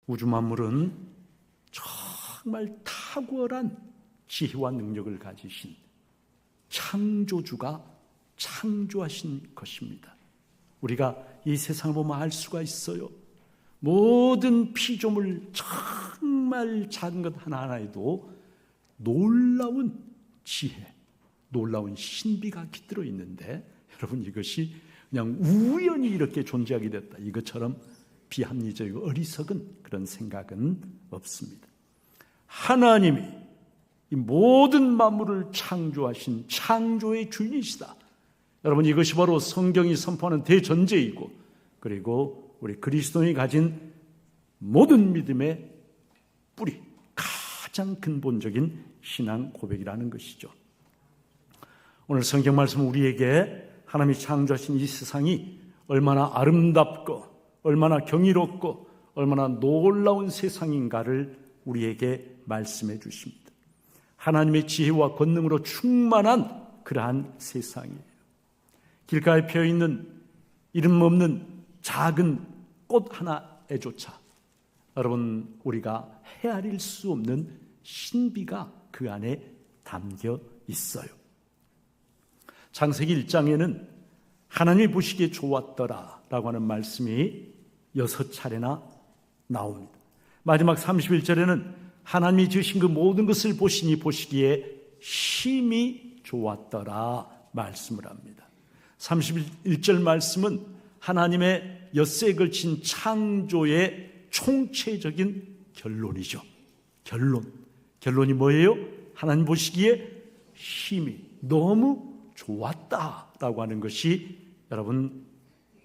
우주 만물은 정말 탁월한 지혜와 능력을 가지신 창조주가 창조하신 것입니다. 우리가 이 세상을 보면 알 수가 있어요. 모든 피조물 정말 작은 것 하나하나에도 놀라운 지혜, 놀라운 신비가 깃들어 있는데, 여러분, 이것이 그냥 우연히 이렇게 존재하게 됐다, 이것처럼 비합리적이고 어리석은 그런 생각은 없습니다. 하나님이 이 모든 만물을 창조하신 창조의 주인이시다. 여러분, 이것이 바로 성경이 선포하는 대전제이고, 그리고 우리 그리스도인이 가진 모든 믿음의 뿌리, 가장 근본적인 신앙 고백이라는 것이죠. 오늘 성경 말씀은 우리에게 하나님이 창조하신 이 세상이 얼마나 아름답고 얼마나 경이롭고 얼마나 놀라운 세상인가를 우리에게 말씀해 주십니다. 하나님의 지혜와 권능으로 충만한 그러한 세상이에요. 길가에 피어있는 이름 없는 작은 꽃 하나에조차 여러분, 우리가 헤아릴 수 없는 신비가 그 안에 담겨 있어요. 창세기 1장에는 하나님이 보시기에 좋았더라 라고 하는 말씀이 6차례나 나옵니다. 마지막 31절에는 하나님이 지으신 그 모든 것을 보시니 보시기에 심히 좋았더라 말씀을 합니다. 31절 말씀은 하나님의 엿새에 걸친 창조의 총체적인 결론이죠. 결론이 뭐예요? 하나님 보시기에 심히 너무 좋았다라고 하는 것이 여러분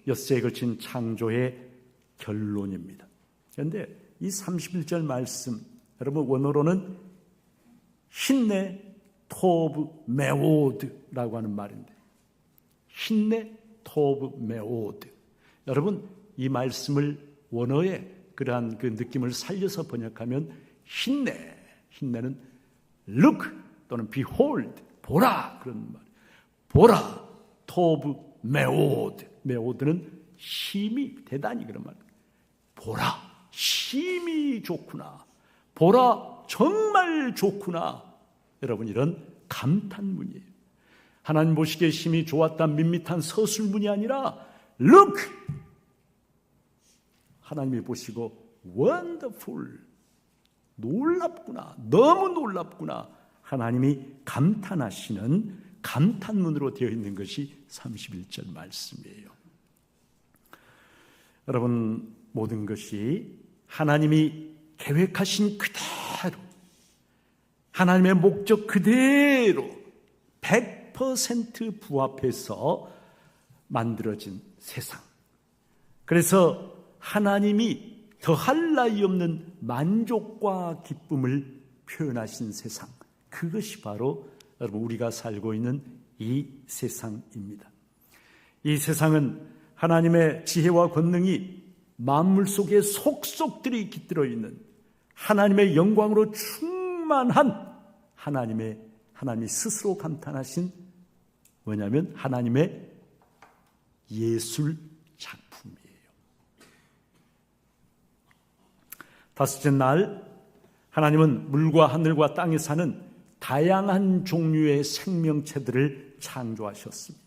엿새에 걸친 창조의 결론입니다. 그런데 이 31절 말씀, 여러분 원어로는 힌네 토브 메오드라고 하는 말인데, 힌네 토브 메오드. 여러분, 이 말씀을 원어의 그러한 그 느낌을 살려서 번역하면 힌네는 look 또는 behold, 보라, 그런 말. 보라, 토브 메오드. 메오드는 심히, 대단히, 그런 말. 보라, 심히 좋구나. 보라, 정말 좋구나. 여러분, 이런 감탄문이에요. 하나님 보시기에 심히 좋았단 밋밋한 서술문이 아니라 look, 하나님이 보시고 wonderful, 놀랍구나, 너무 놀랍구나, 하나님이 감탄하시는 감탄문으로 되어 있는 것이 31절 말씀이에요. 여러분, 모든 것이 하나님이 계획하신 그대로, 하나님의 목적 그대로 100% 부합해서 만들어진 세상. 그래서 하나님이 더할 나위 없는 만족과 기쁨을 표현하신 세상, 그것이 바로 여러분 우리가 살고 있는 이 세상입니다. 이 세상은 하나님의 지혜와 권능이 만물 속에 속속들이 깃들어 있는 하나님의 영광으로 충만한 하나님이 스스로 감탄하신 뭐냐면 하나님의 예술 작품이에요. 다섯째 날 하나님은 물과 하늘과 땅에 사는 다양한 종류의 생명체들을 창조하셨습니다.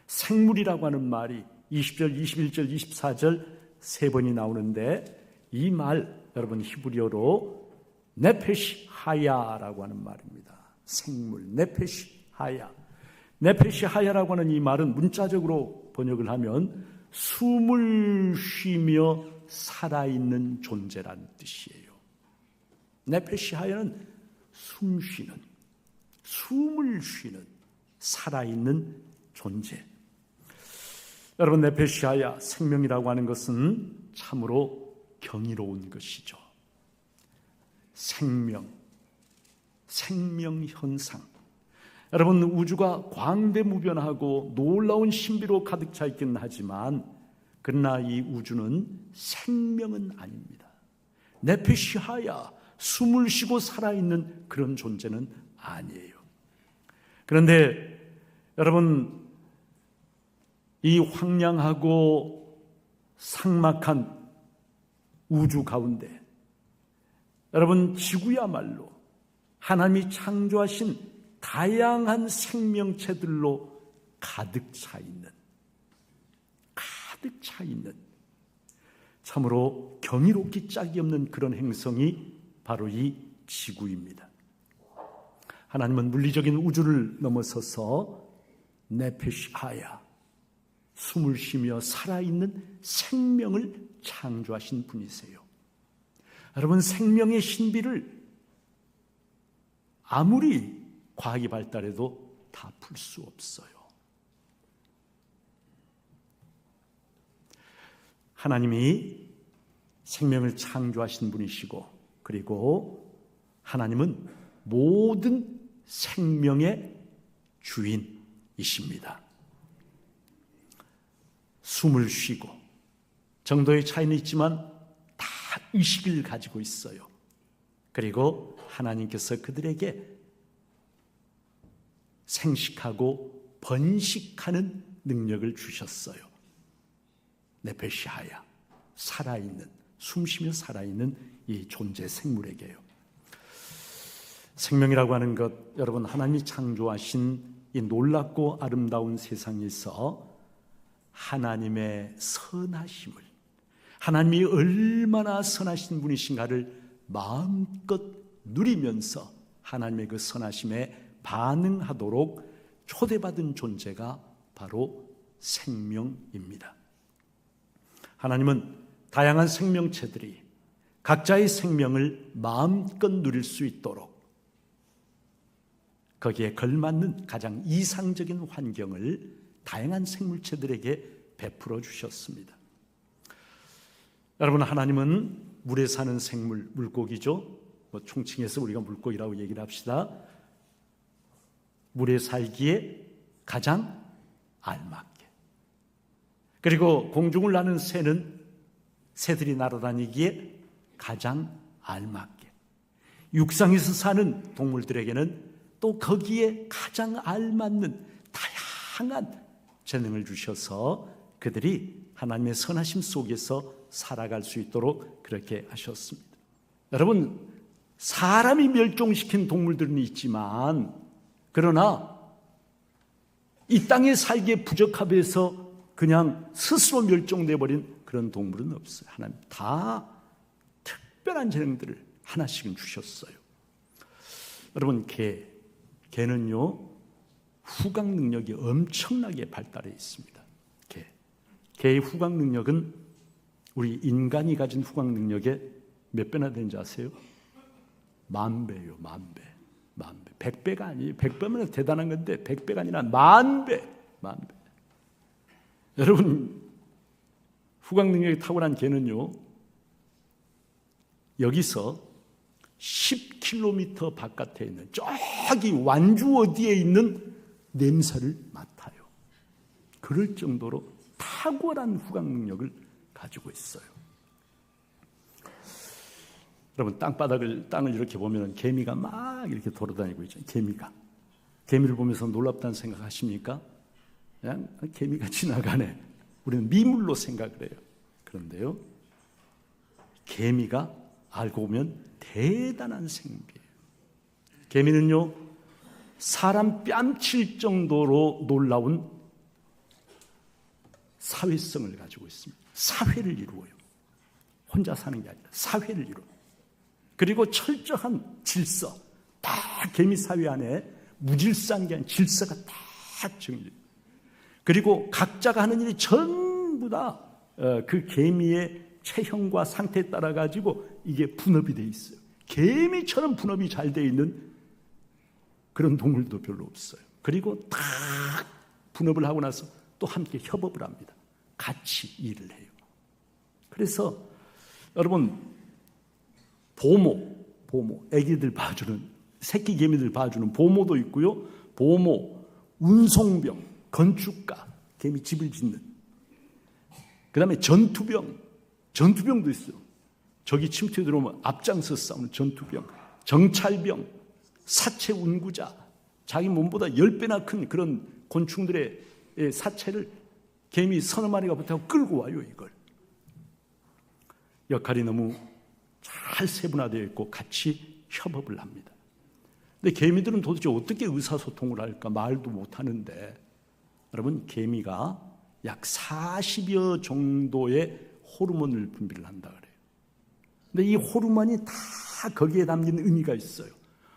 생물이라고 하는 말이 20절, 21절, 24절 세 번이 나오는데, 이 말 여러분 히브리어로 네페시 하야라고 하는 말입니다. 생물, 네페시 하야. 네페시 하야라고 하는 이 말은 문자적으로 번역을 하면 숨을 쉬며 살아있는 존재라는 뜻이에요. 네페시 하야는 숨을 쉬는 살아있는 존재. 여러분, 네페시 하야, 생명이라고 하는 것은 참으로 경이로운 것이죠. 생명 현상. 여러분, 우주가 광대무변하고 놀라운 신비로 가득 차 있기는 하지만, 그러나 이 우주는 생명은 아닙니다. 네페시 하야, 숨을 쉬고 살아있는 그런 존재는 아니에요. 그런데 여러분, 이 황량하고 삭막한 우주 가운데 여러분 지구야말로 하나님이 창조하신 다양한 생명체들로 가득 차 있는 참으로 경이롭기 짝이 없는 그런 행성이 바로 이 지구입니다. 하나님은 물리적인 우주를 넘어서서 네페시하야, 숨을 쉬며 살아있는 생명을 창조하신 분이세요. 여러분, 생명의 신비를 아무리 과학이 발달해도 다 풀 수 없어요. 하나님이 생명을 창조하신 분이시고, 그리고 하나님은 모든 생명의 주인이십니다. 숨을 쉬고, 정도의 차이는 있지만 다 의식을 가지고 있어요. 그리고 하나님께서 그들에게 생식하고 번식하는 능력을 주셨어요. 네페시하야, 살아있는, 숨쉬며 살아있는 이 존재 생물에게요. 생명이라고 하는 것, 여러분, 하나님이 창조하신 이 놀랍고 아름다운 세상에서 하나님의 선하심을, 하나님이 얼마나 선하신 분이신가를 마음껏 누리면서 하나님의 그 선하심에 반응하도록 초대받은 존재가 바로 생명입니다. 하나님은 다양한 생명체들이 각자의 생명을 마음껏 누릴 수 있도록 거기에 걸맞는 가장 이상적인 환경을 다양한 생물체들에게 베풀어 주셨습니다. 여러분, 하나님은 물에 사는 생물, 물고기죠. 총칭해서 우리가 물고기라고 얘기를 합시다. 물에 살기에 가장 알맞게, 그리고 공중을 나는 새는 새들이 날아다니기에 가장 알맞게, 육상에서 사는 동물들에게는 또 거기에 가장 알맞는 다양한 재능을 주셔서 그들이 하나님의 선하심 속에서 살아갈 수 있도록 그렇게 하셨습니다. 여러분, 사람이 멸종시킨 동물들은 있지만, 그러나 이 땅에 살기에 부적합해서 그냥 스스로 멸종돼버린 그런 동물은 없어요. 하나님 다 특별한 재능들을 하나씩은 주셨어요. 여러분, 개는요 후각 능력이 엄청나게 발달해 있습니다. 개의 후각 능력은 우리 인간이 가진 후각 능력의 몇 배나 되는지 아세요? 10,000배요. 10,000배. 100배가 아니에요. 100배면 대단한 건데 100배가 아니라 10,000배. 여러분, 후각 능력이 탁월한 개는요, 여기서 10km 바깥에 있는 저기 완주 어디에 있는 냄새를 맡아요. 그럴 정도로 탁월한 후각 능력을 가지고 있어요. 여러분, 땅을 이렇게 보면 개미가 막 이렇게 돌아다니고 있죠. 개미를 보면서 놀랍다는 생각하십니까? 그냥 개미가 지나가네. 우리는 미물로 생각을 해요. 그런데요, 개미가 알고 보면 대단한 생물이에요. 개미는요, 사람 뺨칠 정도로 놀라운 사회성을 가지고 있습니다. 사회를 이루어요. 혼자 사는 게 아니라 사회를 이루어요. 그리고 철저한 질서, 다 개미 사회 안에 무질서한 게 아니라 질서가 딱 정해져요. 그리고 각자가 하는 일이 전부 다 그 개미의 체형과 상태에 따라 가지고 이게 분업이 돼 있어요. 개미처럼 분업이 잘 돼 있는 그런 동물도 별로 없어요. 그리고 딱 분업을 하고 나서 또 함께 협업을 합니다. 같이 일을 해요. 그래서 여러분, 보모, 애기들 봐주는, 새끼 개미들 봐주는 보모도 있고요. 보모, 운송병, 건축가, 개미 집을 짓는. 그 다음에 전투병도 있어요. 적이 침투해 들어오면 앞장서 싸우는 전투병, 정찰병, 사체 운구자, 자기 몸보다 10배나 큰 그런 곤충들의 사체를 개미 서너 마리가 붙어 끌고 와요, 이걸. 역할이 너무 잘 세분화되어 있고 같이 협업을 합니다. 근데 개미들은 도대체 어떻게 의사소통을 할까? 말도 못하는데, 여러분, 개미가 약 40여 정도의 호르몬을 분비를 한다 그래요. 근데 이 호르몬이 다 거기에 담긴 의미가 있어요.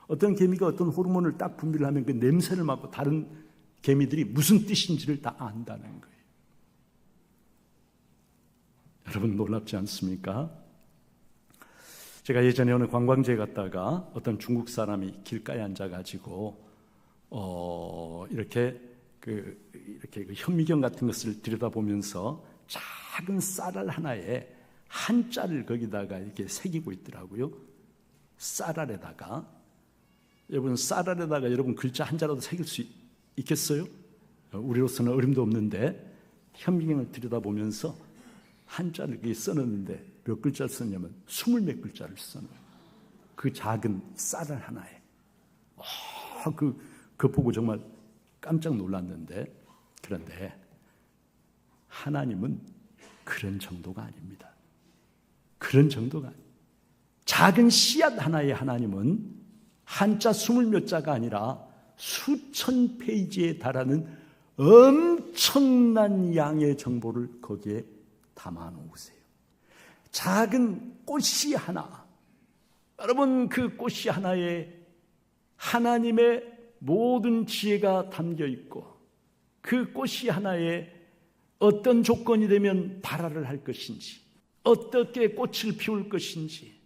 어떤 개미가 어떤 호르몬을 딱 분비를 하면 그 냄새를 맡고 다른 개미들이 무슨 뜻인지를 다 안다는 거예요. 여러분, 놀랍지 않습니까? 제가 예전에 어느 관광지에 갔다가 어떤 중국 사람이 길가에 앉아가지고 이렇게 그 현미경 같은 것을 들여다보면서 작은 쌀알 하나에 한자를 거기다가 이렇게 새기고 있더라고요. 쌀알에다가. 여러분, 쌀알에다가 여러분 글자 한자라도 새길 수 있겠어요? 우리로서는 어림도 없는데 현미경을 들여다보면서 한자를 이렇게 써놓는데 몇 글자를 썼냐면 20몇 글자를 써놓아요. 그 작은 쌀알 하나에. 그거 보고 정말 깜짝 놀랐는데, 그런데 하나님은 그런 정도가 아닙니다. 그런 정도가 아닙니다. 작은 씨앗 하나의 하나님은 한자 20몇 자가 아니라 수천 페이지에 달하는 엄청난 양의 정보를 거기에 담아 놓으세요. 작은 꽃씨 하나, 여러분, 그 꽃씨 하나에 하나님의 모든 지혜가 담겨 있고, 그 꽃씨 하나에 어떤 조건이 되면 발화를 할 것인지, 어떻게 꽃을 피울 것인지,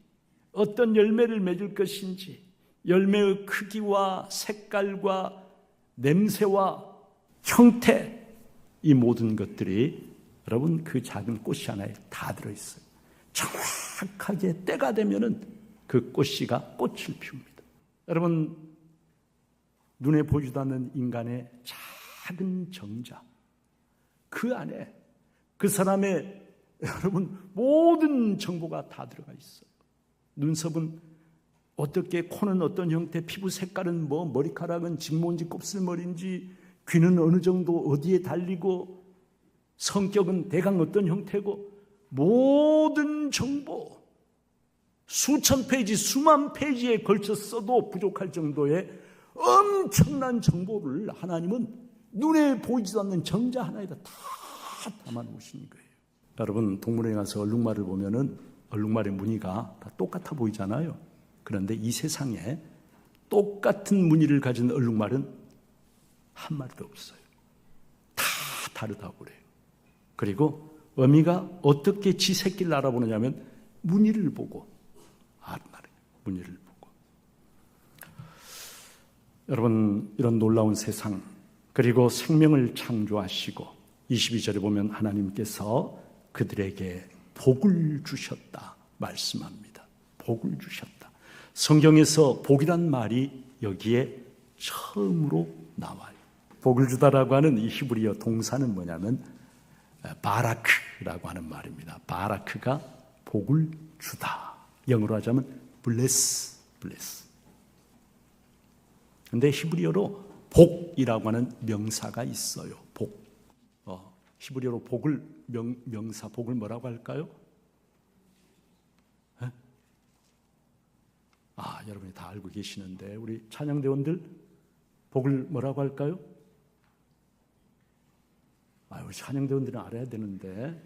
어떤 열매를 맺을 것인지, 열매의 크기와 색깔과 냄새와 형태, 이 모든 것들이 여러분 그 작은 꽃이 하나에 다 들어있어요. 정확하게 때가 되면은 그 꽃씨가 꽃을 피웁니다. 여러분, 눈에 보이지도 않는 인간의 작은 정자, 그 안에 그 사람의 여러분 모든 정보가 다 들어가 있어요. 눈썹은 어떻게, 코는 어떤 형태, 피부 색깔은 뭐, 머리카락은 직모인지 곱슬머리인지, 귀는 어느 정도 어디에 달리고, 성격은 대강 어떤 형태고, 모든 정보, 수천 페이지, 수만 페이지에 걸쳐 써도 부족할 정도의 엄청난 정보를 하나님은 눈에 보이지도 않는 정자 하나에다 다 담아 놓으신 거예요. 여러분, 동물원에 가서 얼룩말을 보면은 얼룩말의 무늬가 다 똑같아 보이잖아요. 그런데 이 세상에 똑같은 무늬를 가진 얼룩말은 한 마리도 없어요. 다 다르다고 그래요. 그리고 어미가 어떻게 지 새끼를 알아보느냐면 무늬를 보고 알아요. 무늬를 보고. 여러분, 이런 놀라운 세상, 그리고 생명을 창조하시고 22절에 보면 하나님께서 그들에게 복을 주셨다 말씀합니다. 복을 주셨다. 성경에서 복이란 말이 여기에 처음으로 나와요. 복을 주다라고 하는 이 히브리어 동사는 뭐냐면 바라크라고 하는 말입니다. 바라크가 복을 주다. 영어로 하자면 bless. 근데 히브리어로 복이라고 하는 명사가 있어요. 복. 히브리어로 복을 명사 복을 뭐라고 할까요? 여러분이 다 알고 계시는데 우리 찬양대원들 복을 뭐라고 할까요? 우리 찬양대원들은 알아야 되는데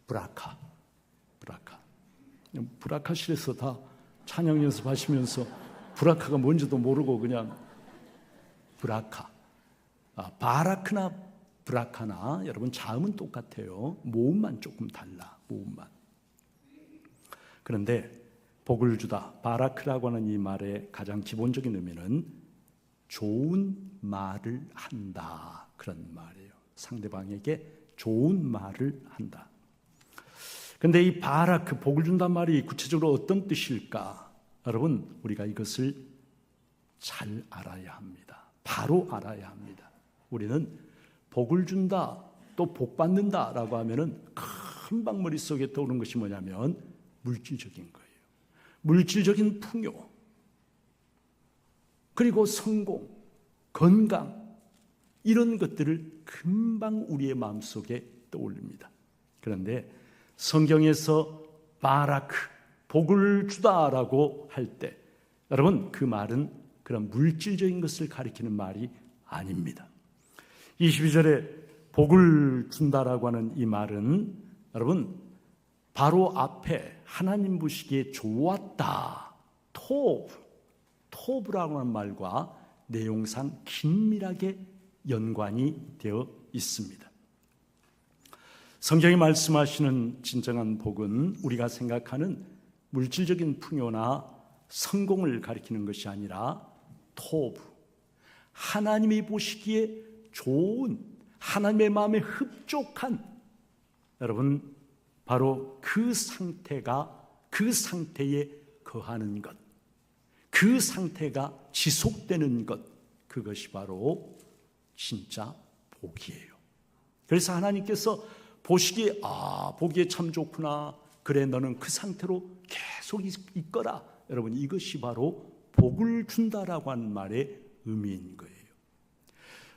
브라카. 브라카실에서 다 찬양 연습하시면서 브라카가 뭔지도 모르고 그냥 브라카. 바라크나 브라카나 여러분 자음은 똑같아요. 모음만 조금 달라. 모음만. 그런데 복을 주다, 바라크라고 하는 이 말의 가장 기본적인 의미는 좋은 말을 한다, 그런 말이에요. 상대방에게 좋은 말을 한다. 그런데 이 바라크, 복을 준단 말이 구체적으로 어떤 뜻일까? 여러분, 우리가 이것을 잘 알아야 합니다. 바로 알아야 합니다. 우리는 복을 준다, 또 복 받는다라고 하면은 금방 머릿속에 떠오르는 것이 뭐냐면 물질적인 거예요. 물질적인 풍요, 그리고 성공, 건강, 이런 것들을 금방 우리의 마음속에 떠올립니다. 그런데 성경에서 바라크, 복을 주다라고 할 때 여러분 그 말은 그런 물질적인 것을 가리키는 말이 아닙니다. 22절에 복을 준다라고 하는 이 말은 여러분 바로 앞에 하나님 보시기에 좋았다, 토브라고 하는 말과 내용상 긴밀하게 연관이 되어 있습니다. 성경이 말씀하시는 진정한 복은 우리가 생각하는 물질적인 풍요나 성공을 가리키는 것이 아니라 토브, 하나님이 보시기에 좋은, 하나님의 마음에 흡족한, 여러분 바로 그 상태가, 그 상태에 거하는 것, 그 상태가 지속되는 것, 그것이 바로 진짜 복이에요. 그래서 하나님께서 보시기에 보기에 참 좋구나, 그래 너는 그 상태로 계속 있거라. 여러분 이것이 바로 복을 준다라고 하는 말의 의미인 거예요.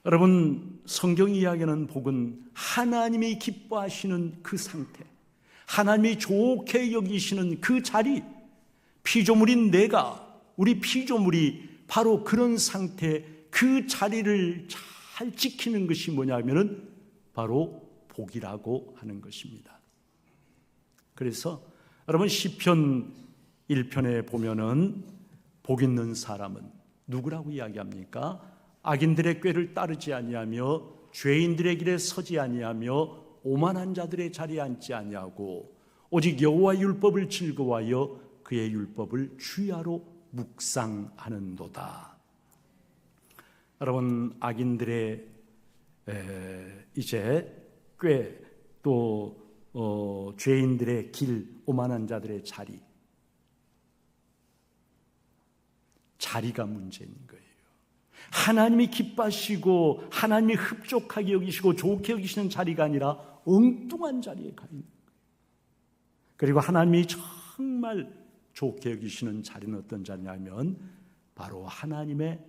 여러분 성경이 이야기하는 복은 하나님이 기뻐하시는 그 상태, 하나님이 좋게 여기시는 그 자리, 피조물인 내가, 우리 피조물이 바로 그런 상태, 그 자리를 잘 지키는 것이 뭐냐면은 바로 복이라고 하는 것입니다. 그래서 여러분 시편 1편에 보면은 복 있는 사람은 누구라고 이야기합니까? 악인들의 꾀를 따르지 아니하며 죄인들의 길에 서지 아니하며 오만한 자들의 자리에 앉지 아니하고 오직 여호와의 율법을 즐거워하여 그의 율법을 주야로 묵상하는도다. 여러분 악인들의 이제 꾀, 또 죄인들의 길, 오만한 자들의 자리가 문제인 거예요. 하나님이 기뻐하시고 하나님이 흡족하게 여기시고 좋게 여기시는 자리가 아니라 엉뚱한 자리에 가 있는 거예요. 그리고 하나님이 정말 좋게 여기시는 자리는 어떤 자리냐면 바로 하나님의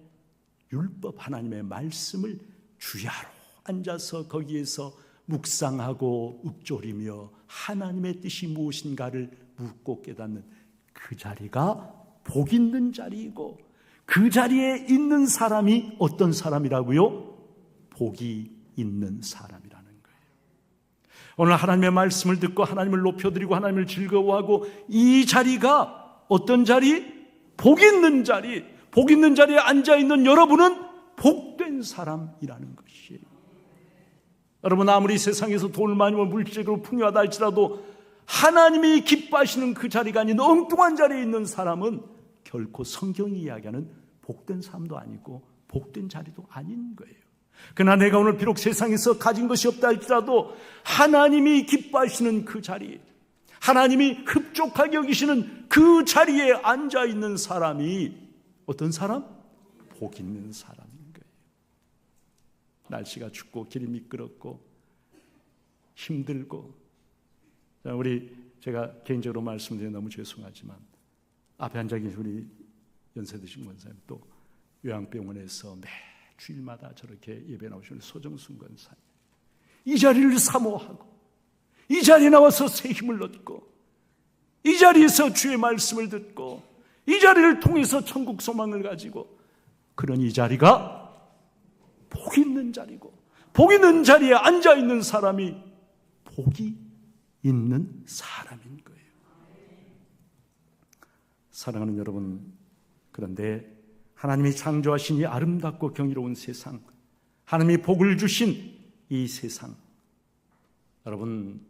율법, 하나님의 말씀을 주야로 앉아서 거기에서 묵상하고 읊조리며 하나님의 뜻이 무엇인가를 묻고 깨닫는 그 자리가 복 있는 자리이고, 그 자리에 있는 사람이 어떤 사람이라고요? 복이 있는 사람이라는 거예요. 오늘 하나님의 말씀을 듣고 하나님을 높여드리고 하나님을 즐거워하고 이 자리가 어떤 자리? 복 있는 자리, 복 있는 자리에 앉아있는 여러분은 복된 사람이라는 것이에요. 여러분 아무리 세상에서 돈을 많이 벌고 물질적으로 풍요하다 할지라도 하나님이 기뻐하시는 그 자리가 아닌 엉뚱한 자리에 있는 사람은 결코 성경이 이야기하는 복된 사람도 아니고 복된 자리도 아닌 거예요. 그러나 내가 오늘 비록 세상에서 가진 것이 없다 할지라도 하나님이 기뻐하시는 그 자리, 하나님이 흡족하게 여기시는 그 자리에 앉아있는 사람이 어떤 사람? 복 있는 사람인 거예요. 날씨가 춥고 길이 미끄럽고 힘들고, 제가 개인적으로 말씀드리면 너무 죄송하지만 앞에 앉아 계신 우리 연세 드신 권사님, 또 요양병원에서 매 주일마다 저렇게 예배 나오시는 소정순 권사님, 이 자리를 사모하고 이 자리에 나와서 새 힘을 얻고 이 자리에서 주의 말씀을 듣고 이 자리를 통해서 천국 소망을 가지고, 그런 이 자리가 복 있는 자리고, 복 있는 자리에 앉아있는 사람이 복이 있는 사람인 거예요. 사랑하는 여러분, 그런데 하나님이 창조하신 이 아름답고 경이로운 세상, 하나님이 복을 주신 이 세상, 여러분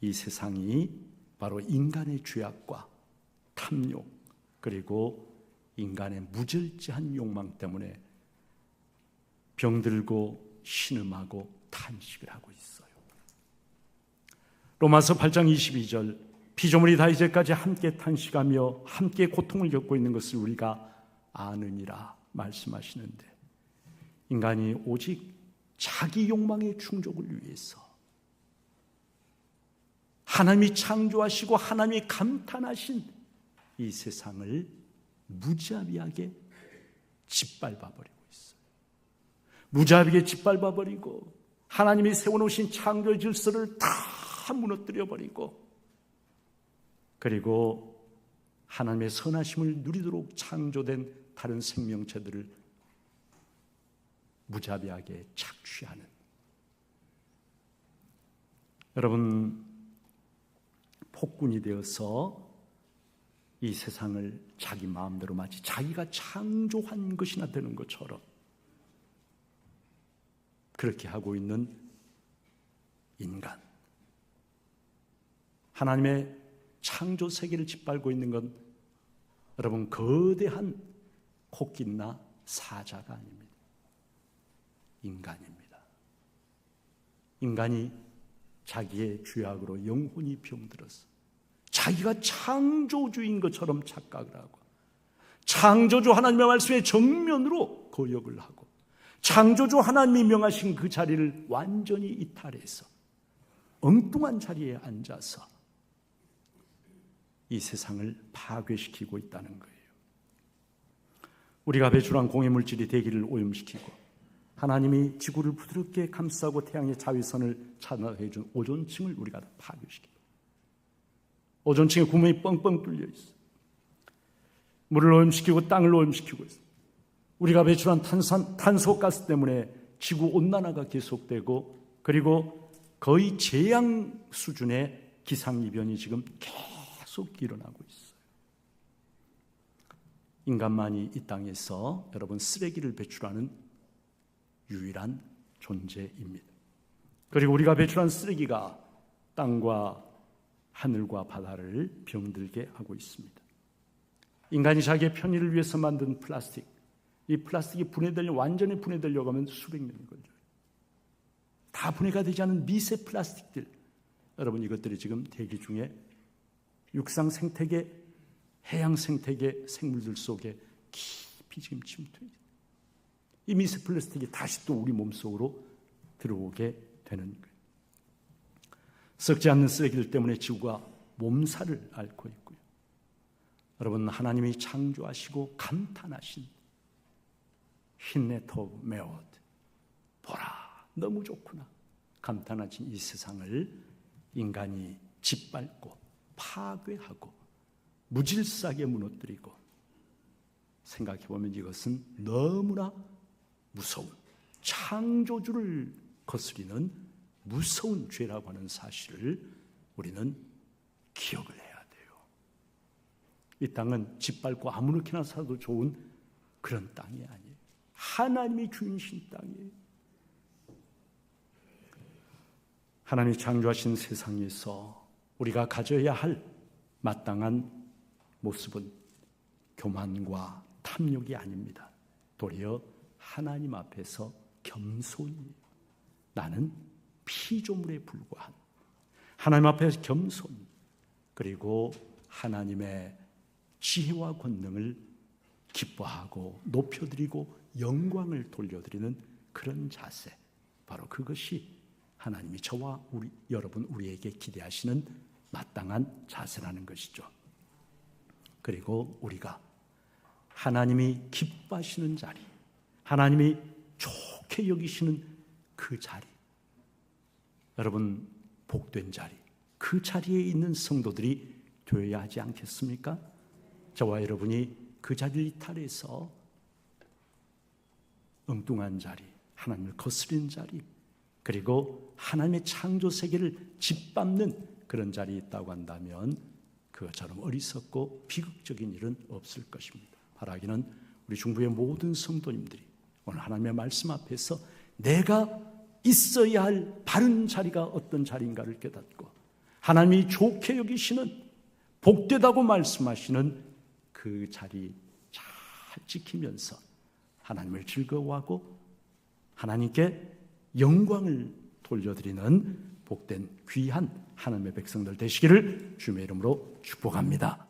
이 세상이 바로 인간의 죄악과 탐욕, 그리고 인간의 무절제한 욕망 때문에 병들고 신음하고 탄식을 하고 있어요. 로마서 8장 22절, 피조물이 다 이제까지 함께 탄식하며 함께 고통을 겪고 있는 것을 우리가 아느니라 말씀하시는데, 인간이 오직 자기 욕망의 충족을 위해서 하나님이 창조하시고 하나님이 감탄하신 이 세상을 무자비하게 짓밟아버리고 있어요. 무자비하게 짓밟아버리고 하나님이 세워놓으신 창조의 질서를 다 무너뜨려 버리고, 그리고 하나님의 선하심을 누리도록 창조된 다른 생명체들을 무자비하게 착취하는, 여러분, 폭군이 되어서 이 세상을 자기 마음대로 마치 자기가 창조한 것이나 되는 것처럼 그렇게 하고 있는 인간, 하나님의 창조 세계를 짓밟고 있는 건 여러분 거대한 코끼리나 사자가 아닙니다. 인간입니다. 인간이 자기의 죄악으로 영혼이 병들어서 자기가 창조주인 것처럼 착각을 하고, 창조주 하나님의 말씀에 정면으로 거역을 하고, 창조주 하나님이 명하신 그 자리를 완전히 이탈해서 엉뚱한 자리에 앉아서 이 세상을 파괴시키고 있다는 거예요. 우리가 배출한 공해물질이 대기를 오염시키고, 하나님이 지구를 부드럽게 감싸고 태양의 자외선을 차단해 준 오존층을 우리가 파괴시키고, 오존층에 구멍이 뻥뻥 뚫려 있어. 물을 오염시키고 땅을 오염시키고 있어. 우리가 배출한 탄소가스 때문에 지구 온난화가 계속되고, 그리고 거의 재앙 수준의 기상이변이 지금 계속 일어나고 있어요. 인간만이 이 땅에서 여러분 쓰레기를 배출하는 유일한 존재입니다. 그리고 우리가 배출한 쓰레기가 땅과 하늘과 바다를 병들게 하고 있습니다. 인간이 자기의 편의를 위해서 만든 플라스틱, 이 플라스틱이 완전히 분해되려고 하면 수백 년이 걸려요. 다 분해가 되지 않은 미세 플라스틱들, 여러분 이것들이 지금 대기 중에 육상 생태계, 해양 생태계 생물들 속에 깊이 지금 침투해 있어요. 이 미세 플라스틱이 다시 또 우리 몸속으로 들어오게 되는 거예요. 썩지 않는 쓰레기들 때문에 지구가 몸살을 앓고 있고요. 여러분, 하나님이 창조하시고 감탄하신 힌네토 메오드, 보라 너무 좋구나 감탄하신 이 세상을 인간이 짓밟고 파괴하고 무질서하게 무너뜨리고, 생각해보면 이것은 너무나 무서운, 창조주를 거스리는 무서운 죄라고 하는 사실을 우리는 기억을 해야 돼요. 이 땅은 짓밟고 아무렇게나 살아도 좋은 그런 땅이 아니에요. 하나님이 주인이신 땅이에요. 하나님이 창조하신 세상에서 우리가 가져야 할 마땅한 모습은 교만과 탐욕이 아닙니다. 도리어 하나님 앞에서 겸손이에요. 나는 피조물에 불과한 하나님 앞에서 겸손, 그리고 하나님의 지혜와 권능을 기뻐하고 높여드리고 영광을 돌려드리는 그런 자세, 바로 그것이 하나님이 저와 여러분 우리에게 기대하시는 마땅한 자세라는 것이죠. 그리고 우리가 하나님이 기뻐하시는 자리, 하나님이 좋게 여기시는 그 자리, 여러분 복된 자리, 그 자리에 있는 성도들이 되어야 하지 않겠습니까? 저와 여러분이 그 자리를 이탈해서 엉뚱한 자리, 하나님을 거스리는 자리, 그리고 하나님의 창조 세계를 짓밟는 그런 자리에 있다고 한다면 그것처럼 어리석고 비극적인 일은 없을 것입니다. 바라기는 우리 중부의 모든 성도님들이 오늘 하나님의 말씀 앞에서 내가 있어야 할 바른 자리가 어떤 자리인가를 깨닫고, 하나님이 좋게 여기시는 복되다고 말씀하시는 그 자리 잘 지키면서 하나님을 즐거워하고 하나님께 영광을 돌려드리는 복된 귀한 하나님의 백성들 되시기를 주님의 이름으로 축복합니다.